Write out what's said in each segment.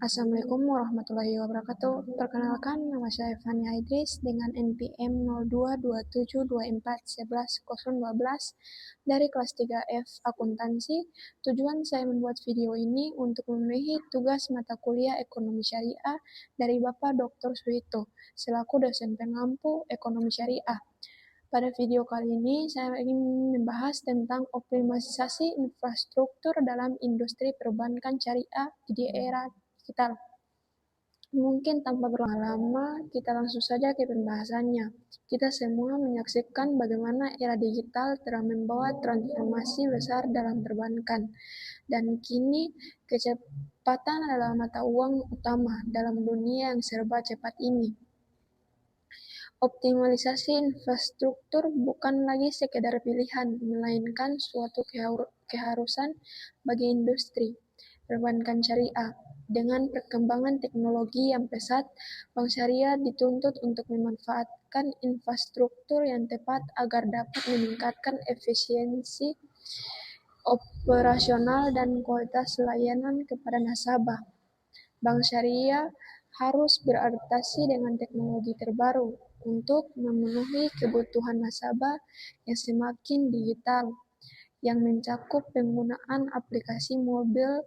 Assalamualaikum warahmatullahi wabarakatuh. Perkenalkan, nama saya Fania Idris dengan NPM 022724111012 dari kelas 3F Akuntansi. Tujuan saya membuat video ini untuk memenuhi tugas mata kuliah Ekonomi Syariah dari Bapak Dr. Suito, selaku dosen pengampu Ekonomi Syariah. Pada video kali ini, saya ingin membahas tentang optimalisasi infrastruktur dalam industri perbankan syariah di era digital. Mungkin tanpa berlama-lama, kita langsung saja ke pembahasannya. Kita semua menyaksikan bagaimana era digital telah membawa transformasi besar dalam perbankan. Dan kini, kecepatan adalah mata uang utama dalam dunia yang serba cepat ini. Optimalisasi infrastruktur bukan lagi sekedar pilihan, melainkan suatu keharusan bagi industri perbankan syariah. Dengan perkembangan teknologi yang pesat, bank syariah dituntut untuk memanfaatkan infrastruktur yang tepat agar dapat meningkatkan efisiensi operasional dan kualitas layanan kepada nasabah. Bank syariah harus beradaptasi dengan teknologi terbaru untuk memenuhi kebutuhan nasabah yang semakin digital, yang mencakup penggunaan aplikasi mobil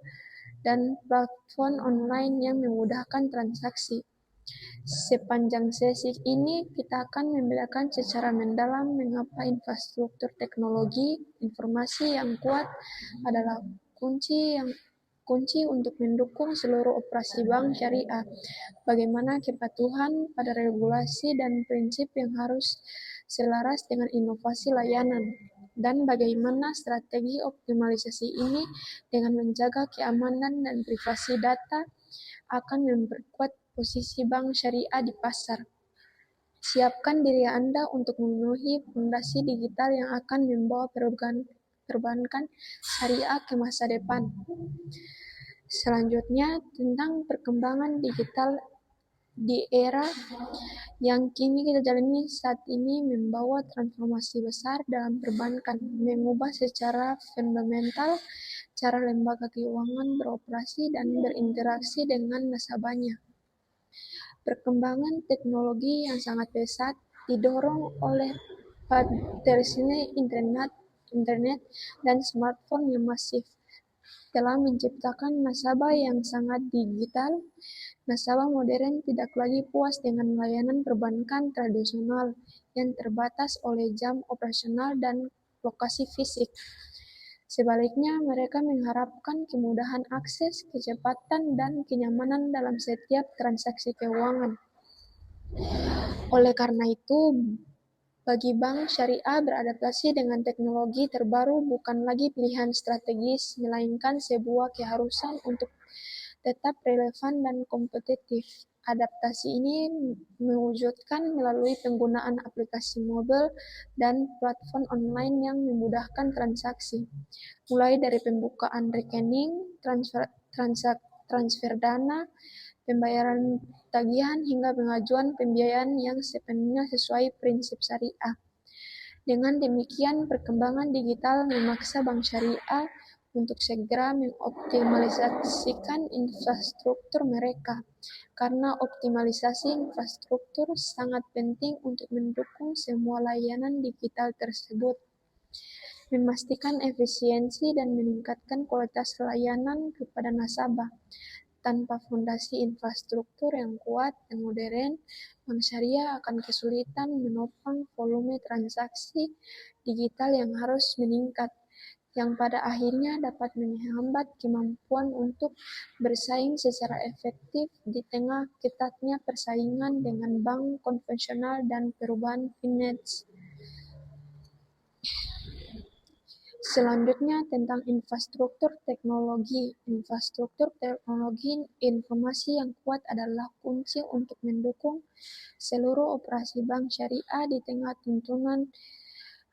dan platform online yang memudahkan transaksi. Sepanjang sesi ini, kita akan membedakan secara mendalam mengapa infrastruktur teknologi informasi yang kuat adalah kunci untuk mendukung seluruh operasi bank syariah, bagaimana kepatuhan pada regulasi dan prinsip yang harus selaras dengan inovasi layanan, dan bagaimana strategi optimalisasi ini dengan menjaga keamanan dan privasi data akan memperkuat posisi bank syariah di pasar. Siapkan diri Anda untuk memenuhi fondasi digital yang akan membawa perbankan syariah ke masa depan. Selanjutnya, tentang perkembangan digital di era yang kini kita jalani saat ini membawa transformasi besar dalam perbankan, mengubah secara fundamental cara lembaga keuangan beroperasi dan berinteraksi dengan nasabahnya. Perkembangan teknologi yang sangat pesat didorong oleh tersedia internet dan smartphone yang masif telah menciptakan nasabah yang sangat digital. Nasabah modern tidak lagi puas dengan layanan perbankan tradisional yang terbatas oleh jam operasional dan lokasi fisik. Sebaliknya, mereka mengharapkan kemudahan akses, kecepatan, dan kenyamanan dalam setiap transaksi keuangan. Oleh karena itu, bagi bank syariah beradaptasi dengan teknologi terbaru bukan lagi pilihan strategis, melainkan sebuah keharusan untuk tetap relevan dan kompetitif. Adaptasi ini mewujudkan melalui penggunaan aplikasi mobil dan platform online yang memudahkan transaksi, mulai dari pembukaan rekening, transfer dana, pembayaran tagihan, hingga pengajuan pembiayaan yang sepenuhnya sesuai prinsip syariah. Dengan demikian, perkembangan digital memaksa bank syariah untuk segera mengoptimalisasikan infrastruktur mereka, karena optimalisasi infrastruktur sangat penting untuk mendukung semua layanan digital tersebut, memastikan efisiensi dan meningkatkan kualitas layanan kepada nasabah. Tanpa fondasi infrastruktur yang kuat dan modern, bank syariah akan kesulitan menopang volume transaksi digital yang harus meningkat, yang pada akhirnya dapat menghambat kemampuan untuk bersaing secara efektif di tengah ketatnya persaingan dengan bank konvensional dan perubahan finance. Selanjutnya, tentang infrastruktur teknologi. Infrastruktur teknologi informasi yang kuat adalah kunci untuk mendukung seluruh operasi bank syariah di tengah tuntunan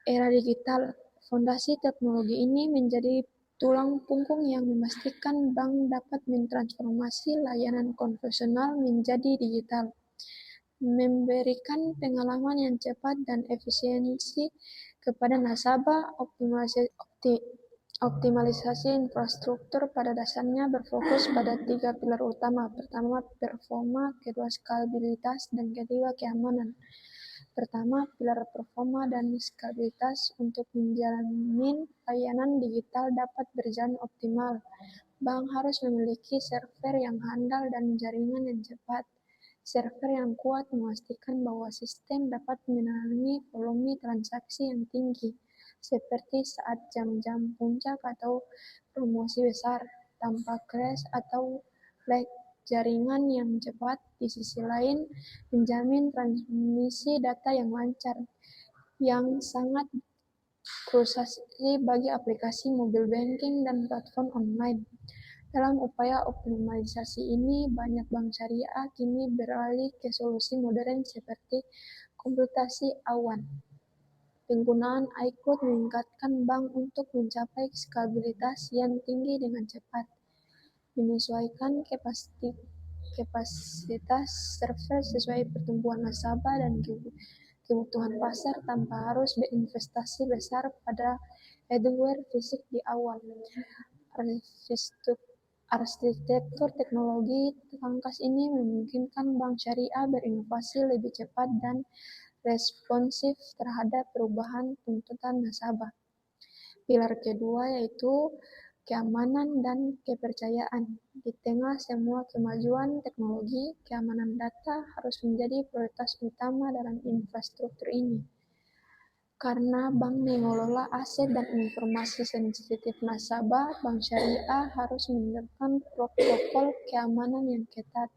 era digital. Fondasi teknologi ini menjadi tulang punggung yang memastikan bank dapat mentransformasi layanan konvensional menjadi digital, memberikan pengalaman yang cepat dan efisiensi kepada nasabah. Optimalisasi infrastruktur pada dasarnya berfokus pada 3 pilar utama. Pertama, performa, kedua, skalabilitas, dan ketiga, keamanan. Pertama, pilar performa dan skalabilitas untuk menjamin layanan digital dapat berjalan optimal. Bank harus memiliki server yang handal dan jaringan yang cepat. Server yang kuat memastikan bahwa sistem dapat menangani volume transaksi yang tinggi, seperti saat jam-jam puncak atau promosi besar, tanpa crash atau lag. Jaringan yang cepat di sisi lain menjamin transmisi data yang lancar, yang sangat krusial bagi aplikasi mobile banking dan platform online. Dalam upaya optimalisasi ini, banyak bank syariah kini beralih ke solusi modern seperti komputasi awan. Penggunaan iCloud meningkatkan bank untuk mencapai skalabilitas yang tinggi dengan cepat, menyesuaikan kapasitas server sesuai pertumbuhan nasabah dan kebutuhan pasar tanpa harus berinvestasi besar pada hardware fisik di awal. Arsitektur teknologi tangkas ini memungkinkan bank syariah berinovasi lebih cepat dan responsif terhadap perubahan tuntutan nasabah. Pilar kedua yaitu keamanan dan kepercayaan. Di tengah semua kemajuan teknologi, keamanan data harus menjadi prioritas utama dalam infrastruktur ini. Karena bank mengelola aset dan informasi sensitif nasabah, bank syariah harus menerapkan protokol keamanan yang ketat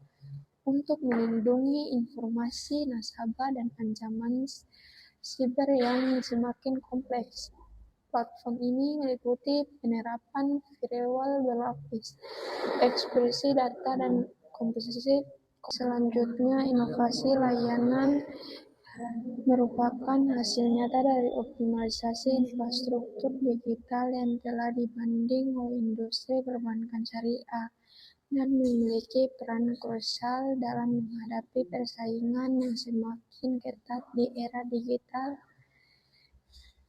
untuk melindungi informasi nasabah dan ancaman siber yang semakin kompleks. Platform ini meliputi penerapan firewall berlapis, ekspresi data dan komposisi. Selanjutnya, inovasi layanan merupakan hasil nyata dari optimalisasi infrastruktur digital yang telah dibanding oleh industri perbankan syariah dan memiliki peran krusial dalam menghadapi persaingan yang semakin ketat di era digital.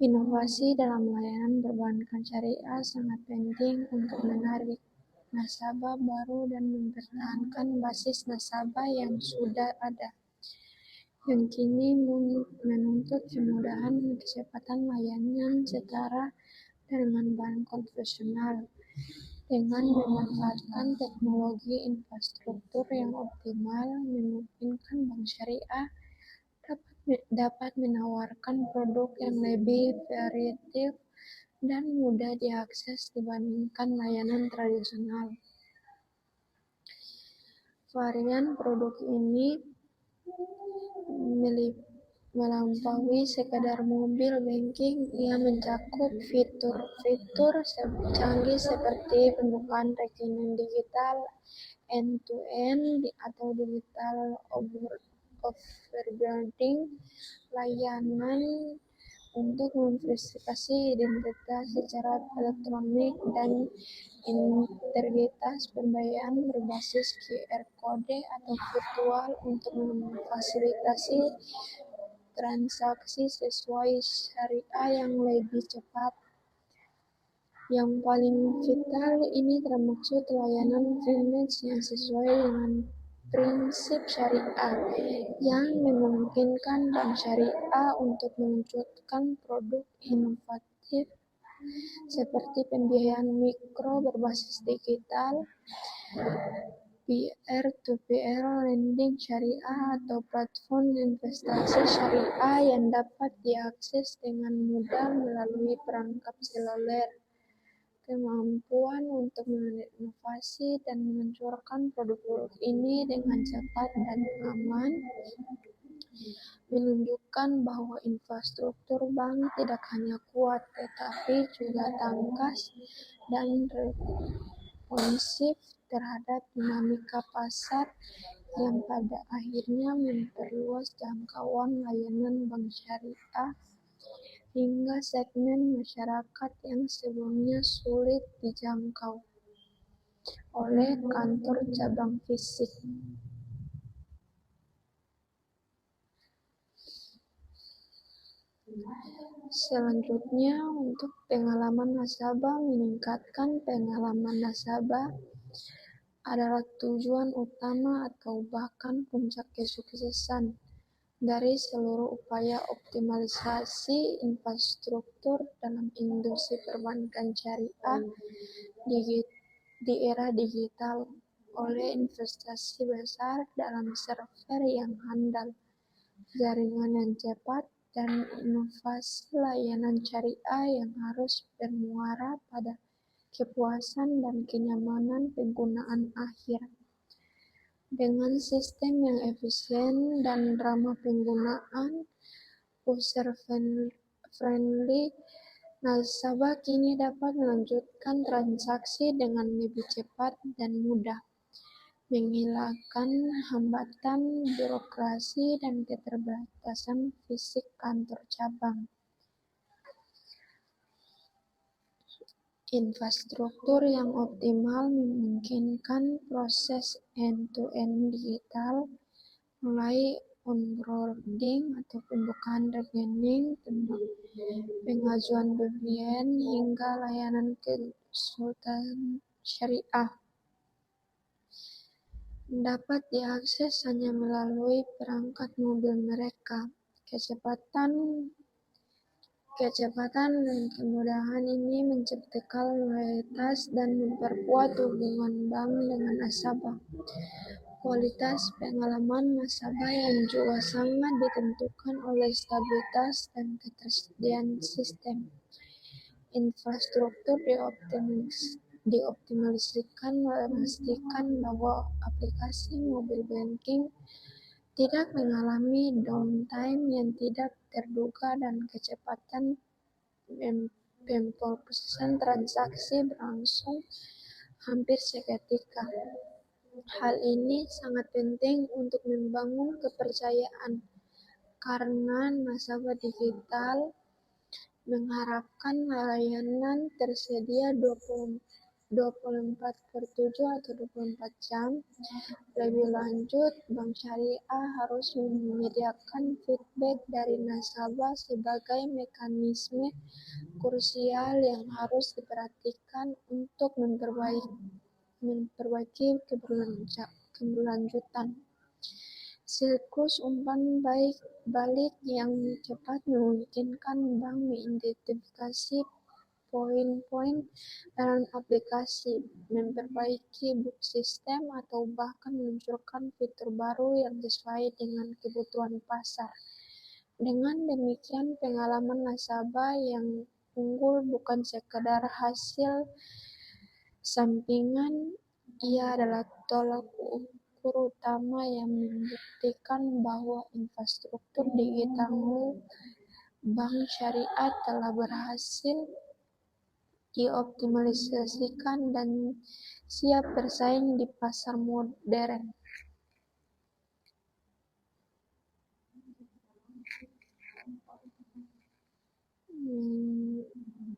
Inovasi dalam layanan perbankan syariah sangat penting untuk menarik nasabah baru dan mempertahankan basis nasabah yang sudah ada, yang kini menuntut kemudahan dan kecepatan layanan setara dengan bank konvensional. Dengan memanfaatkan teknologi infrastruktur yang optimal, memungkinkan bank syariah dapat menawarkan produk yang lebih variatif dan mudah diakses dibandingkan layanan tradisional. Varian produk ini melampaui sekadar mobile banking. Ia mencakup fitur-fitur canggih seperti pembukaan rekening digital, end-to-end atau digital overdrafting, layanan untuk memverifikasi identitas secara elektronik, dan integritas pembayaran berbasis QR Code atau virtual untuk memfasilitasi transaksi sesuai syariah yang lebih cepat. Yang paling vital ini termasuk layanan payment yang sesuai dengan prinsip syariah, yang memungkinkan bank syariah untuk meluncurkan produk inovatif seperti pembiayaan mikro berbasis digital, peer-to-peer lending syariah, atau platform investasi syariah yang dapat diakses dengan mudah melalui perangkat seluler. Kemampuan untuk menginovasi dan meluncurkan produk-produk ini dengan cepat dan aman menunjukkan bahwa infrastruktur bank tidak hanya kuat, tetapi juga tangkas dan responsif terhadap dinamika pasar, yang pada akhirnya memperluas jangkauan layanan bank syariah hingga segmen masyarakat yang sebelumnya sulit dijangkau oleh kantor cabang fisik. Selanjutnya, untuk pengalaman nasabah, meningkatkan pengalaman nasabah adalah tujuan utama atau bahkan puncak kesuksesan dari seluruh upaya optimalisasi infrastruktur dalam industri perbankan syariah di era digital oleh investasi besar dalam server yang handal, jaringan yang cepat, dan inovasi layanan syariah yang harus bermuara pada kepuasan dan kenyamanan penggunaan akhir. Dengan sistem yang efisien dan ramah penggunaan, user-friendly, nasabah kini dapat melanjutkan transaksi dengan lebih cepat dan mudah, menghilangkan hambatan birokrasi dan keterbatasan fisik kantor cabang. Infrastruktur yang optimal memungkinkan proses end-to-end digital, mulai onboarding atau pembukaan rekening, pengajuan BVN, hingga layanan konsultan syariah, dapat diakses hanya melalui perangkat mobil mereka. Kecepatan dan kemudahan ini menciptakan loyalitas dan memperkuat hubungan bank dengan nasabah. Kualitas pengalaman nasabah yang juga sangat ditentukan oleh stabilitas dan ketersediaan sistem. Infrastruktur dioptimalisikan memastikan bahwa aplikasi mobile banking tidak mengalami downtime yang tidak terduga dan kecepatan pemrosesan transaksi berlangsung hampir seketika. Hal ini sangat penting untuk membangun kepercayaan, karena nasabah digital mengharapkan layanan tersedia 24/7 atau 24 jam. Lebih lanjut, bank syariah harus menyediakan feedback dari nasabah sebagai mekanisme krusial yang harus diperhatikan untuk memperbaiki keberlanjutan. Siklus umpan balik yang cepat memungkinkan bank mengidentifikasi poin-poin dalam aplikasi, memperbaiki bug sistem, atau bahkan meluncurkan fitur baru yang sesuai dengan kebutuhan pasar. Dengan demikian, pengalaman nasabah yang unggul bukan sekadar hasil sampingan, ia adalah tolak ukur utama yang membuktikan bahwa infrastruktur digital bank syariah telah berhasil dioptimalisasikan dan siap bersaing di pasar modern.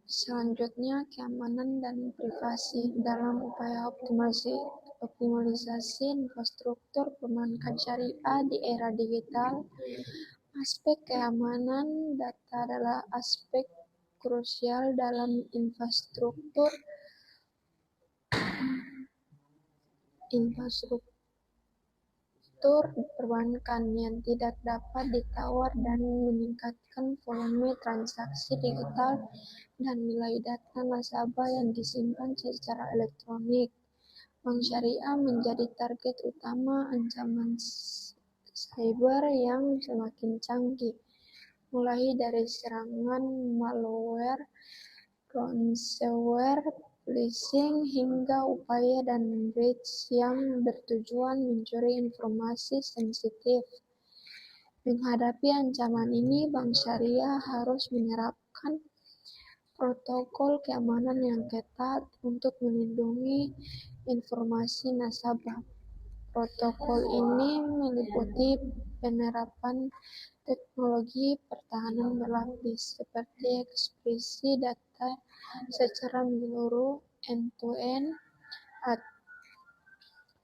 Selanjutnya, keamanan dan privasi dalam upaya optimalisasi infrastruktur perbankan syariah di era digital. Aspek keamanan data adalah aspek krusial dalam infrastruktur perbankan yang tidak dapat ditawar dan meningkatkan volume transaksi digital dan nilai data nasabah yang disimpan secara elektronik. Bank syariah menjadi target utama ancaman cyber yang semakin canggih, mulai dari serangan malware, ransomware, phishing, hingga upaya dan breach yang bertujuan mencuri informasi sensitif. Menghadapi ancaman ini, bank syariah harus menerapkan protokol keamanan yang ketat untuk melindungi informasi nasabah. Protokol ini meliputi penerapan teknologi pertahanan berlapis seperti enkripsi data secara menyeluruh (end-to-end),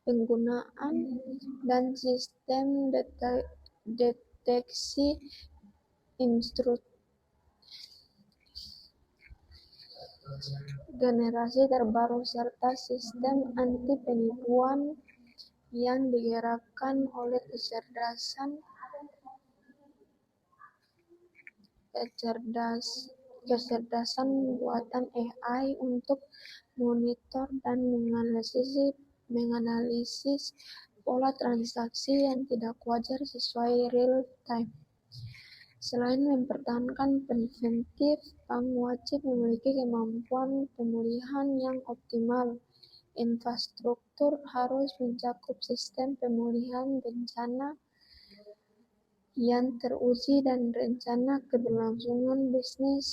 penggunaan dan sistem deteksi generasi terbaru serta sistem anti penipuan yang digerakkan oleh kecerdasan buatan AI untuk monitor dan menganalisis pola transaksi yang tidak wajar sesuai real time. Selain mempertahankan preventif, bank wajib memiliki kemampuan pemulihan yang optimal. Infrastruktur harus mencakup sistem pemulihan bencana yang teruji dan rencana keberlangsungan bisnis.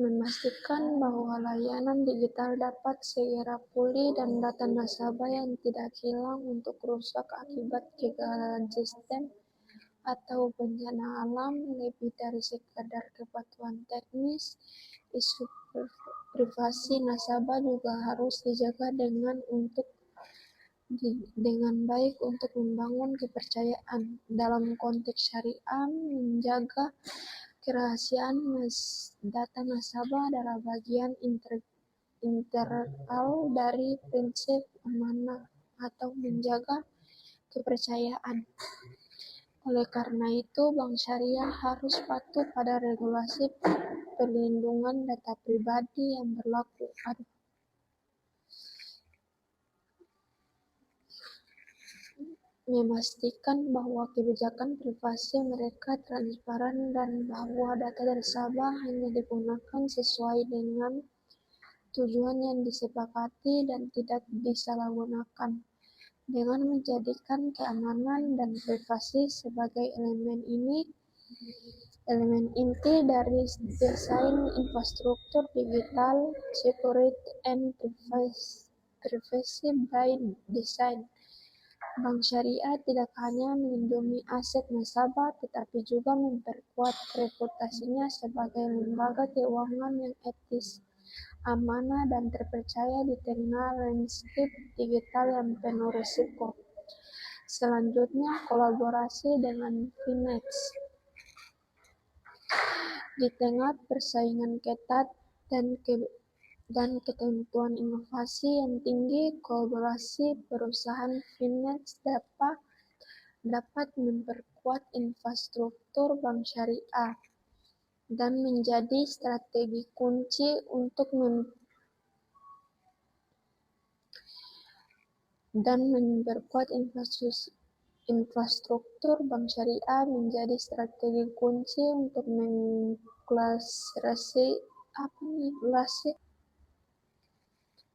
Memastikan bahwa layanan digital dapat segera pulih dan data nasabah yang tidak hilang untuk rusak akibat kegagalan sistem atau bencana alam. Lebih dari sekadar kepatuhan teknis, isu privasi nasabah juga harus dijaga dengan baik untuk membangun kepercayaan. Dalam konteks syariah, menjaga kerahasiaan data nasabah adalah bagian integral dari prinsip amanah atau menjaga kepercayaan. Oleh karena itu, bank syariah harus patuh pada regulasi perlindungan data pribadi yang berlaku. Memastikan bahwa kebijakan privasi mereka transparan dan bahwa data nasabah hanya digunakan sesuai dengan tujuan yang disepakati dan tidak disalahgunakan. Dengan menjadikan keamanan dan privasi sebagai elemen inti dari desain infrastruktur digital, security and privacy by design. Bank syariah tidak hanya melindungi aset nasabah, tetapi juga memperkuat reputasinya sebagai lembaga keuangan yang etis, amanah, dan terpercaya di tengah landscape digital yang penuh risiko. Selanjutnya, kolaborasi dengan Finex. Di tengah persaingan ketat dan ketentuan inovasi yang tinggi, kolaborasi perusahaan Finex dapat memperkuat infrastruktur bank syariah dan menjadi strategi kunci untuk infrastruktur bank syariah menjadi strategi kunci untuk mengakselerasi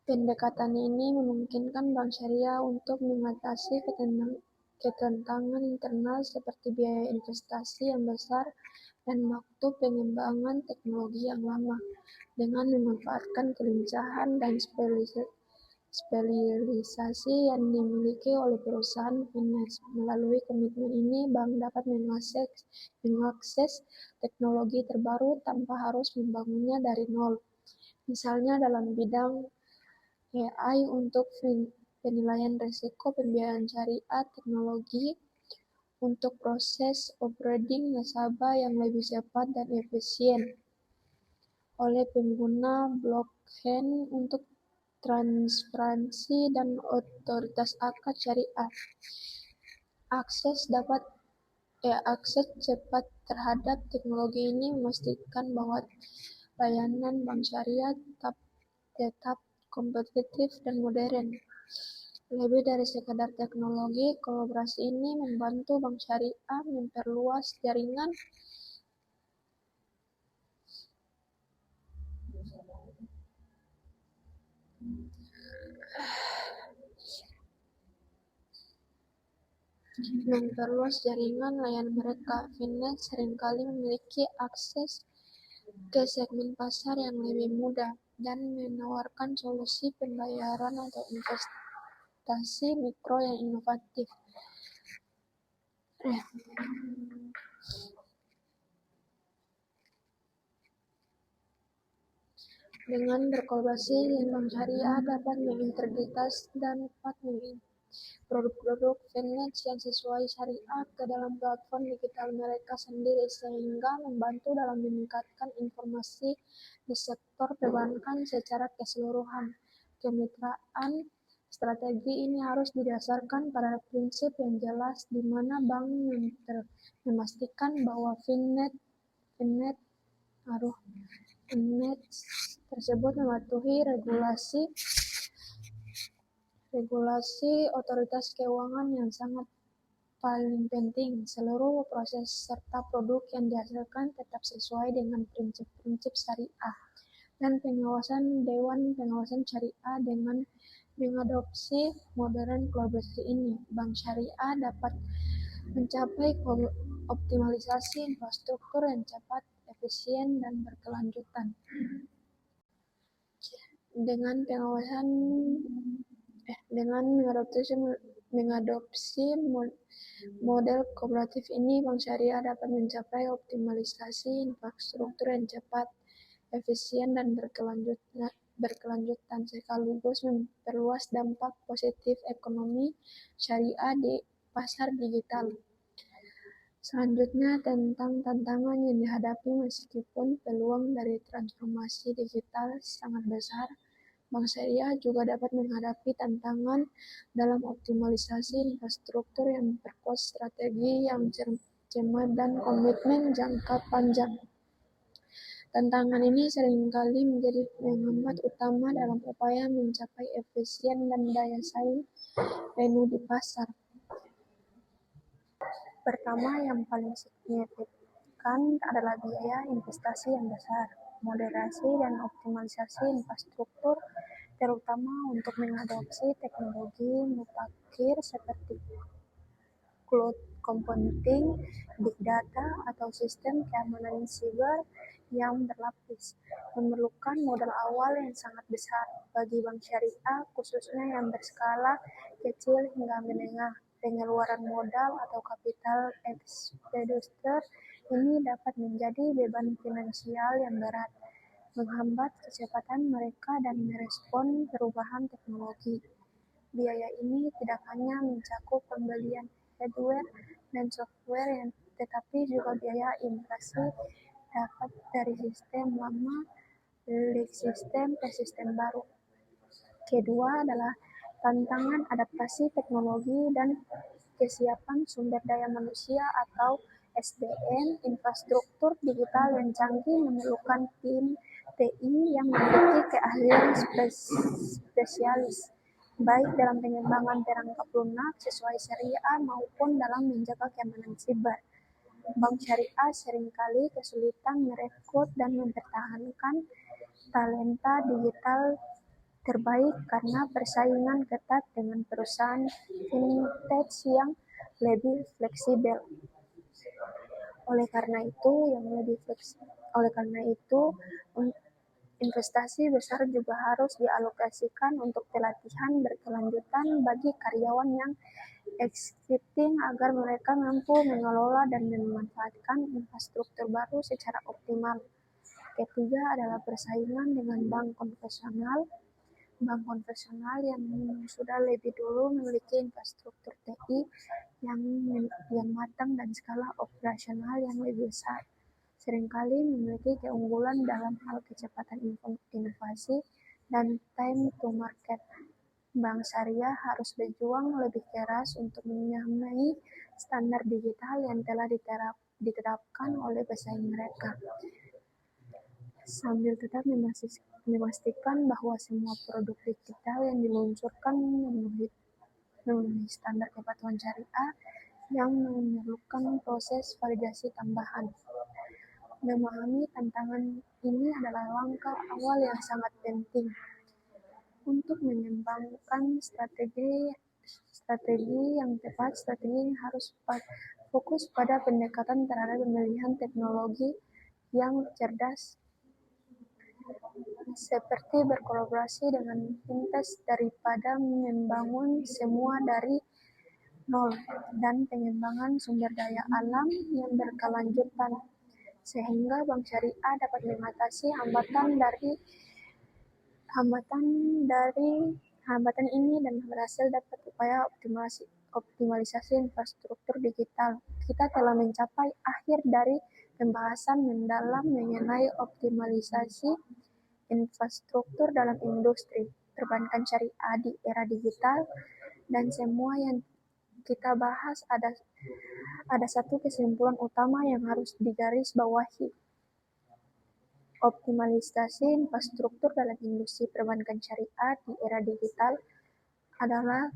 pendekatan ini memungkinkan bank syariah untuk mengatasi ketentangan internal seperti biaya investasi yang besar dan waktu pengembangan teknologi yang lama, dengan memanfaatkan kelincahan dan spesialisasi yang dimiliki oleh perusahaan Finex. Melalui komitmen ini, bank dapat mengakses teknologi terbaru tanpa harus membangunnya dari nol. Misalnya dalam bidang AI untuk penilaian risiko pembiayaan syariah, teknologi untuk proses onboarding nasabah yang lebih cepat dan efisien oleh pengguna blockchain untuk transparansi dan otoritas akad syariah. Akses cepat terhadap teknologi ini memastikan bahwa layanan bank syariah tetap kompetitif dan modern. Lebih dari sekadar teknologi, kolaborasi ini membantu bank syariah memperluas jaringan layanan mereka. Finex seringkali memiliki akses ke segmen pasar yang lebih mudah dan menawarkan solusi pembayaran atau investasi mikro yang inovatif. Dengan berkolaborasi, bank syariah dapat mengintegritas dan dapat produk-produk finance yang sesuai syariah ke dalam platform digital mereka sendiri sehingga membantu dalam meningkatkan informasi di sektor perbankan secara keseluruhan. Kemitraan strategi ini harus didasarkan pada prinsip yang jelas di mana bank memastikan bahwa finance tersebut mematuhi regulasi otoritas keuangan yang sangat paling penting. Seluruh proses serta produk yang dihasilkan tetap sesuai dengan prinsip-prinsip syariah. Dan Dewan Pengawasan Syariah dengan mengadopsi modern kolaborasi ini, bank syariah dapat mencapai optimalisasi infrastruktur yang cepat, efisien, dan berkelanjutan. Dengan mengadopsi model kooperatif ini, bank syariah dapat mencapai optimalisasi infrastruktur yang cepat, efisien, dan berkelanjutan sekaligus memperluas dampak positif ekonomi syariah di pasar digital. Selanjutnya tentang tantangan yang dihadapi meskipun peluang dari transformasi digital sangat besar, bank syariah juga dapat menghadapi tantangan dalam optimalisasi infrastruktur yang memperkuat strategi yang cermat dan komitmen jangka panjang. Tantangan ini seringkali menjadi penghambat utama dalam upaya mencapai efisien dan daya saing penuh di pasar. Pertama, yang paling signifikan adalah biaya investasi yang besar, moderasi dan optimalisasi infrastruktur, terutama untuk mengadopsi teknologi mutakhir seperti cloud computing, big data, atau sistem keamanan siber yang berlapis, memerlukan modal awal yang sangat besar. Bagi bank syariah, khususnya yang berskala kecil hingga menengah, pengeluaran modal atau capital expenditure ini dapat menjadi beban finansial yang berat, menghambat kecepatan mereka dan merespon perubahan teknologi. Biaya ini tidak hanya mencakup pembelian hardware dan software tetapi juga biaya imigrasi dapat dari sistem lama sistem ke sistem baru. Kedua adalah tantangan adaptasi teknologi dan kesiapan sumber daya manusia atau SDM. Infrastruktur digital yang canggih memerlukan tim TI yang memiliki keahlian spesialis, baik dalam pengembangan perangkat lunak sesuai syariah maupun dalam menjaga keamanan siber. Bank syariah seringkali kesulitan merekrut dan mempertahankan talenta digital terbaik karena persaingan ketat dengan perusahaan fintech yang lebih fleksibel. Oleh karena itu, investasi besar juga harus dialokasikan untuk pelatihan berkelanjutan bagi karyawan yang existing agar mereka mampu mengelola dan memanfaatkan infrastruktur baru secara optimal. Ketiga adalah persaingan dengan bank konvensional. Bank konvensional yang sudah lebih dulu memiliki infrastruktur TI yang matang dan skala operasional yang lebih besar, seringkali memiliki keunggulan dalam hal kecepatan inovasi dan time to market. Bank syariah harus berjuang lebih keras untuk menyamai standar digital yang telah ditetapkan oleh pesaing mereka, sambil tetap memastikan bahwa semua produk digital yang diluncurkan memenuhi standar kepatuhan syariah yang memerlukan proses validasi tambahan. Memahami tantangan ini adalah langkah awal yang sangat penting untuk mengembangkan strategi yang tepat. Strategi ini harus fokus pada pendekatan terhadap pemilihan teknologi yang cerdas, seperti berkolaborasi dengan fintech daripada membangun semua dari nol, dan pengembangan sumber daya alam yang berkelanjutan, sehingga bank syariah dapat mengatasi hambatan dari Hambatan ini dan berhasil dapat upaya optimalisasi infrastruktur digital. Kita telah mencapai akhir dari pembahasan mendalam mengenai optimalisasi infrastruktur dalam industri perbankan syariah di era digital, dan semua yang kita bahas ada satu kesimpulan utama yang harus digarisbawahi. Optimalisasi infrastruktur dalam industri perbankan syariah di era digital adalah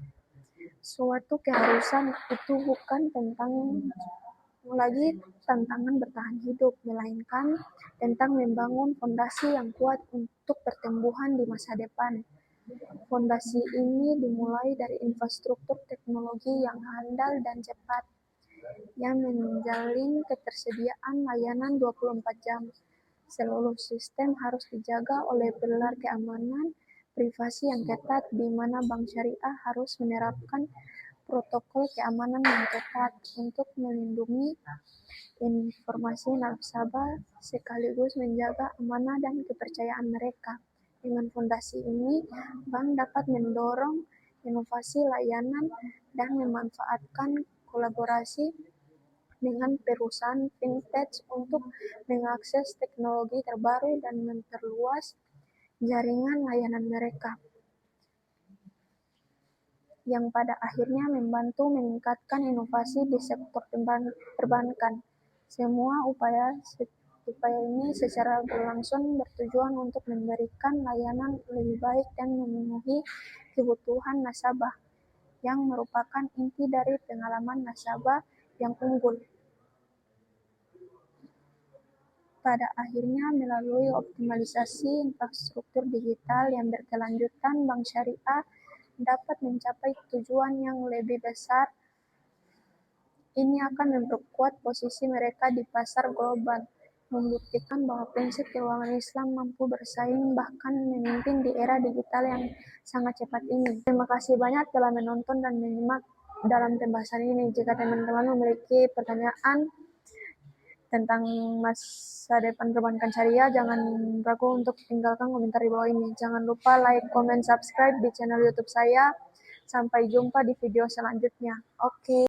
suatu keharusan. Itu bukan tentang lagi tantangan bertahan hidup, melainkan tentang membangun fondasi yang kuat untuk pertumbuhan di masa depan. Fondasi ini dimulai dari infrastruktur teknologi yang handal dan cepat, yang menjalin ketersediaan layanan 24 jam. Seluruh sistem harus dijaga oleh pilar keamanan privasi yang ketat, di mana bank syariah harus menerapkan protokol keamanan yang ketat untuk melindungi informasi nasabah sekaligus menjaga amanah dan kepercayaan mereka. Dengan fondasi ini, bank dapat mendorong inovasi layanan dan memanfaatkan kolaborasi dengan perusahaan fintech untuk mengakses teknologi terbaru dan memperluas jaringan layanan mereka, yang pada akhirnya membantu meningkatkan inovasi di sektor perbankan. Semua upaya ini secara berlangsung bertujuan untuk memberikan layanan lebih baik dan memenuhi kebutuhan nasabah, yang merupakan inti dari pengalaman nasabah yang unggul. Pada akhirnya, melalui optimalisasi infrastruktur digital yang berkelanjutan, bank syariah dapat mencapai tujuan yang lebih besar. Ini akan memperkuat posisi mereka di pasar global, membuktikan bahwa prinsip keuangan Islam mampu bersaing bahkan memimpin di era digital yang sangat cepat ini. Terima kasih banyak telah menonton dan menyimak dalam pembahasan ini. Jika teman-teman memiliki pertanyaan tentang masa depan perbankan syariah, jangan ragu untuk tinggalkan komentar di bawah ini. Jangan lupa like, comment, subscribe di channel YouTube saya. Sampai jumpa di video selanjutnya. Oke.